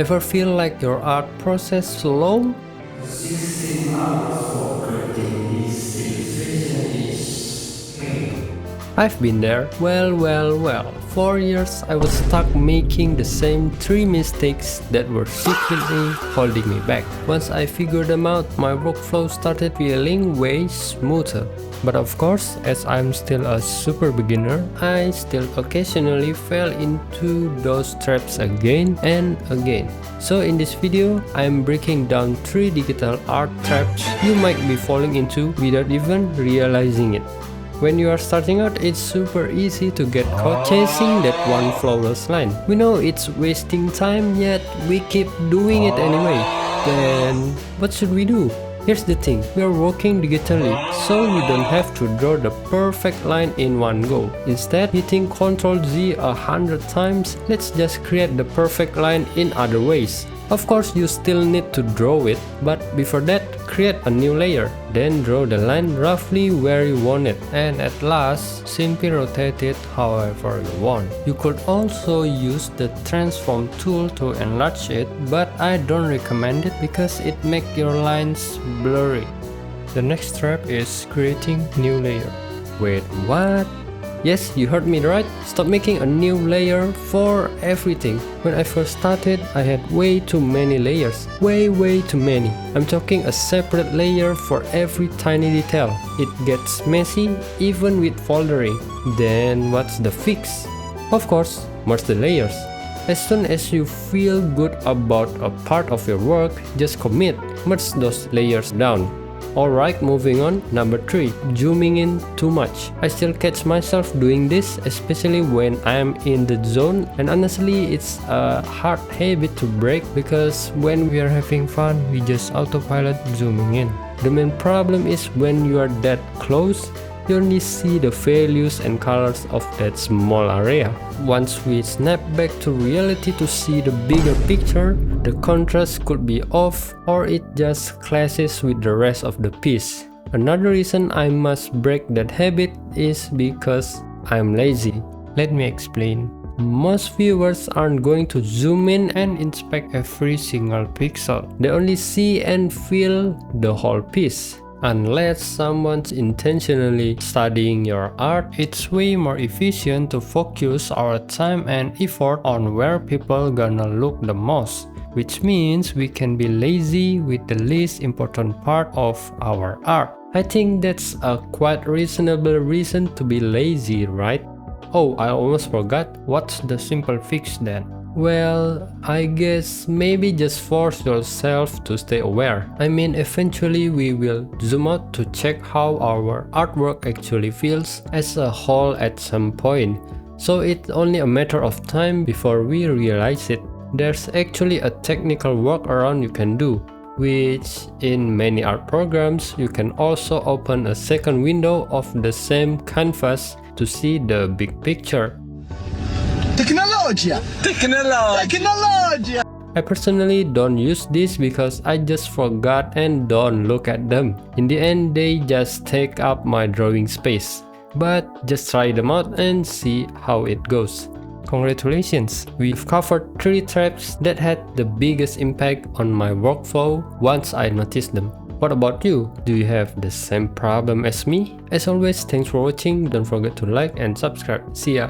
Ever feel like your art process slow? 16 hours for creating this illustration is pain. I've been there. Well. 4 years I was stuck making the same 3 mistakes that were secretly holding me back. Once I figured them out, my workflow started feeling way smoother. But of course, as I'm still a super beginner, I still occasionally fell into those traps again and again. So in this video, I'm breaking down 3 digital art traps you might be falling into without even realizing it. When you are starting out, it's super easy to get caught chasing that one flawless line. We know it's wasting time, yet we keep doing it anyway. Then, what should we do? Here's the thing, we are working digitally, so we don't have to draw the perfect line in one go. Instead, hitting Ctrl Z 100 times, let's just create the perfect line in other ways. Of course, you still need to draw it, but before that, create a new layer. Then draw the line roughly where you want it, and at last, simply rotate it however you want. You could also use the transform tool to enlarge it, but I don't recommend it because it makes your lines blurry. The next step is creating new layer. Wait, what? Yes, you heard me right. Stop making a new layer for everything. When I first started, I had way too many layers. Way too many. I'm talking a separate layer for every tiny detail. It gets messy even with foldering. Then what's the fix? Of course, merge the layers. As soon as you feel good about a part of your work, just commit. Merge those layers down. Alright, moving on. Number 3. Zooming in too much. I still catch myself doing this, especially when I'm in the zone, and honestly it's a hard habit to break because when we are having fun, we just autopilot zooming in. The main problem is when you are that close, you only see the values and colors of that small area. Once we snap back to reality to see the bigger picture, the contrast could be off or it just clashes with the rest of the piece. Another reason I must break that habit is because I'm lazy. Let me explain. Most viewers aren't going to zoom in and inspect every single pixel. They only see and feel the whole piece. Unless someone's intentionally studying your art, it's way more efficient to focus our time and effort on where people gonna look the most, which means we can be lazy with the least important part of our art. I think that's a quite reasonable reason to be lazy, right? Oh, I almost forgot. What's the simple fix then? Well, I guess maybe just force yourself to stay aware. I mean, eventually we will zoom out to check how our artwork actually feels as a whole at some point. So it's only a matter of time before we realize it. There's actually a technical workaround you can do, which in many art programs, you can also open a second window of the same canvas to see the big picture. Technologia! I personally don't use this because I just forgot and don't look at them. In the end, they just take up my drawing space. But just try them out and see how it goes. Congratulations! We've covered 3 traps that had the biggest impact on my workflow once I noticed them. What about you? Do you have the same problem as me? As always, thanks for watching. Don't forget to like and subscribe. See ya!